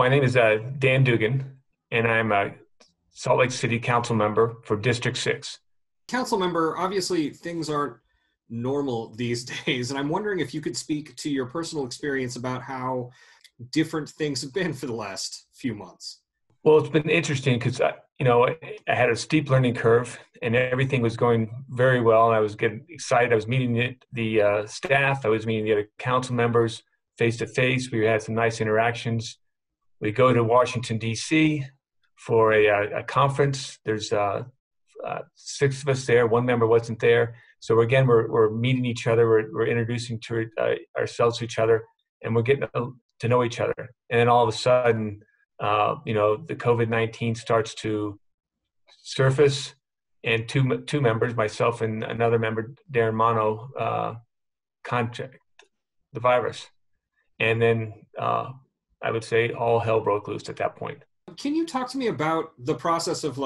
My name is Dan Dugan, and I'm a Salt Lake City Council member for District 6. Council member, obviously things aren't normal these days, and I'm wondering if you could speak to your personal experience about how different things have been for the last few months. Well, it's been interesting because I had a steep learning curve, and everything was going very well. And I was getting excited. I was meeting the staff. I was meeting the other council members face to face. We had some nice interactions. We go to Washington, D.C. for a conference. There's 6 of us there. One member wasn't there. So again, we're meeting each other. We're introducing ourselves to each other, and we're getting to know each other. And then all of a sudden, the COVID-19 starts to surface, and two members, myself and another member, Darren Mono, contract the virus. And then I would say all hell broke loose at that point. Can you talk to me about the process of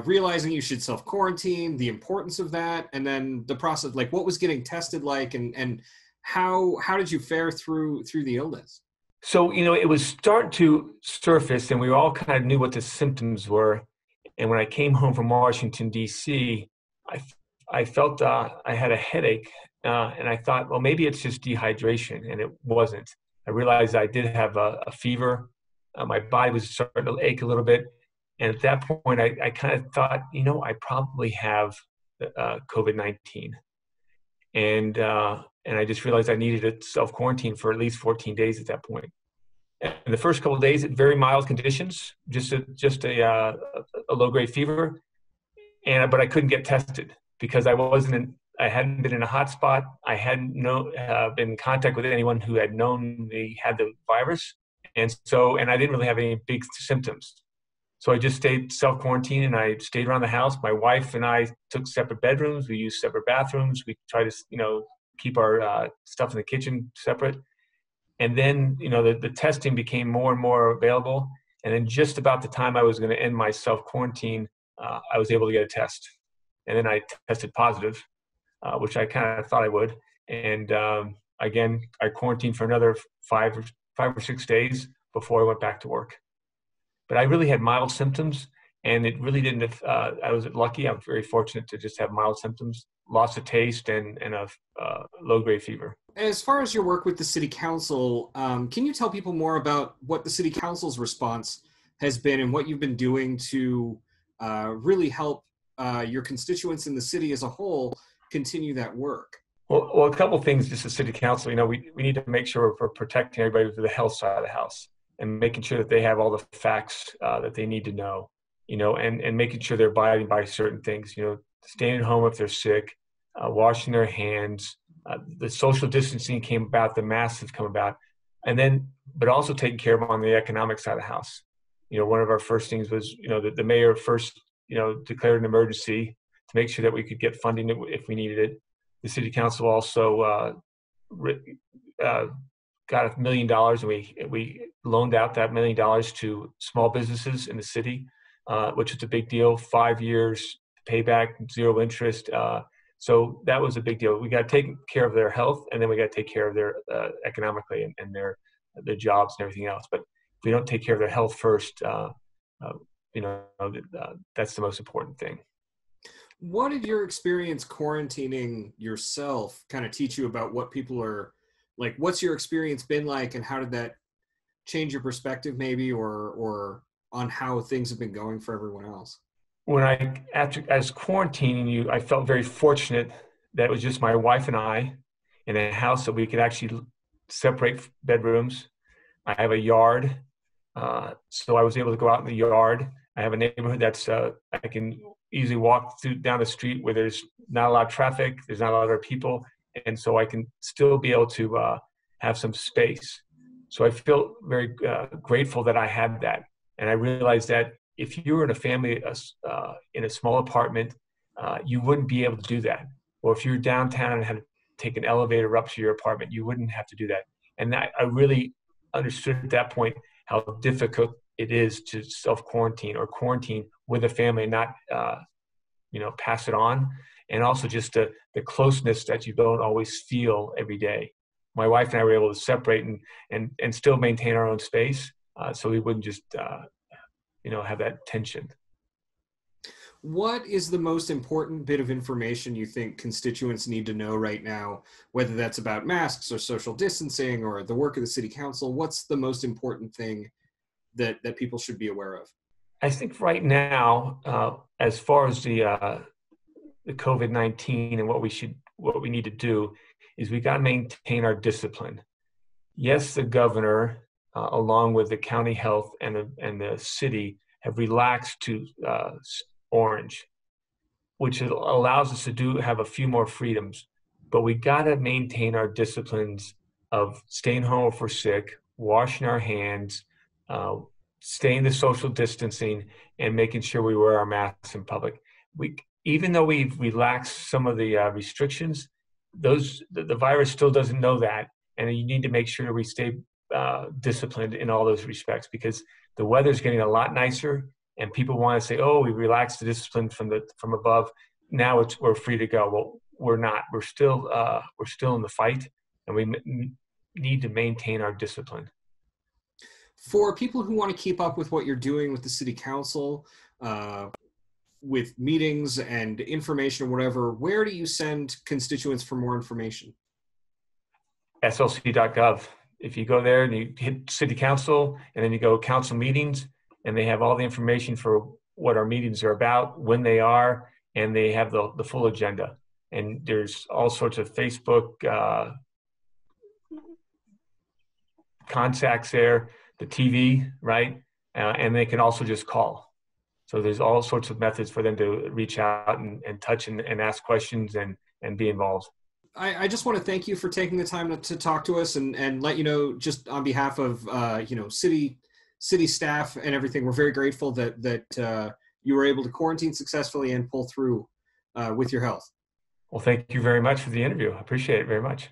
realizing you should self-quarantine, the importance of that, and then the process, what was getting tested like, and how did you fare through the illness? So, it was starting to surface, and we all kind of knew what the symptoms were. And when I came home from Washington, D.C., I felt I had a headache, and I thought, well, maybe it's just dehydration, and it wasn't. I realized I did have a fever. My body was starting to ache a little bit. And at that point, I kind of thought, I probably have COVID-19. And I just realized I needed to self-quarantine for at least 14 days at that point. And the first couple of days, at very mild conditions, just a low-grade fever, but I couldn't get tested because I hadn't been in a hot spot. I hadn't been in contact with anyone who had known they had the virus, and I didn't really have any big symptoms. So I just stayed self-quarantined, and I stayed around the house. My wife and I took separate bedrooms. We used separate bathrooms. We tried to, keep our stuff in the kitchen separate. And then, the testing became more and more available. And then just about the time I was going to end my self-quarantine, I was able to get a test. And then I tested positive, which I kind of thought I would. And again, I quarantined for another 5 or 6 days before I went back to work. But I really had mild symptoms, and it really didn't. I was lucky. I was very fortunate to just have mild symptoms, loss of taste, and a low-grade fever. As far as your work with the City Council, can you tell people more about what the City Council's response has been and what you've been doing to really help your constituents in the city as a whole continue that work? Well, a couple of things. Just the City Council, we need to make sure we're protecting everybody for the health side of the house, and making sure that they have all the facts that they need to know, and making sure they're abiding by certain things, staying at home if they're sick, washing their hands, the social distancing came about, the masks have come about, but also taking care of them on the economic side of the house. One of our first things was, the mayor first, declared an emergency to make sure that we could get funding if we needed it. The City Council also got $1 million, and we loaned out that $1 million to small businesses in the city, which is a big deal. 5 years payback, 0 interest. So that was a big deal. We got to take care of their health, and then we got to take care of their economically and their jobs and everything else. But if we don't take care of their health first, that's the most important thing. What did your experience quarantining yourself kind of teach you about what people are like? What's your experience been like, and how did that change your perspective maybe, or on how things have been going for everyone else? When I was quarantining, I felt very fortunate that it was just my wife and I in a house that we could actually separate bedrooms. I have a yard, so I was able to go out in the yard. I have a neighborhood that's I can easily walk down the street where there's not a lot of traffic, there's not a lot of people, and so I can still be able to have some space. So I feel very grateful that I had that, and I realized that if you were in a family in a small apartment, you wouldn't be able to do that. Or if you're downtown and had to take an elevator up to your apartment, you wouldn't have to do that. And I really understood at that point how difficult it is to self-quarantine or quarantine with a family and not, pass it on. And also just the closeness that you don't always feel every day. my wife and I were able to separate and still maintain our own space, so we wouldn't just have that tension. What is the most important bit of information you think constituents need to know right now, whether that's about masks or social distancing or the work of the city council? What's the most important thing that people should be aware of? I think right now, as far as the COVID-19 and what we need to do is we got to maintain our discipline. Yes, the governor, along with the county health and the city, have relaxed to orange, which allows us to have a few more freedoms. But we got to maintain our disciplines of staying home if we're sick, washing our hands, staying the social distancing, and making sure we wear our masks in public. Even though we've relaxed some of the restrictions, the virus still doesn't know that, and you need to make sure we stay disciplined in all those respects, because the weather's getting a lot nicer, and people want to say, "Oh, we relaxed the discipline from above. Now we're free to go." Well, we're not. We're still in the fight, and we need to maintain our discipline. For people who want to keep up with what you're doing with the city council, with meetings and information or whatever, where do you send constituents for more information? slc.gov. If you go there and you hit city council and then you go council meetings, and they have all the information for what our meetings are about, when they are, and they have the full agenda. And there's all sorts of Facebook contacts there, the TV, right? And they can also just call. So there's all sorts of methods for them to reach out and touch and ask questions and be involved. I just want to thank you for taking the time to talk to us and let you know, just on behalf of city staff and everything, we're very grateful that you were able to quarantine successfully and pull through with your health. Well, thank you very much for the interview. I appreciate it very much.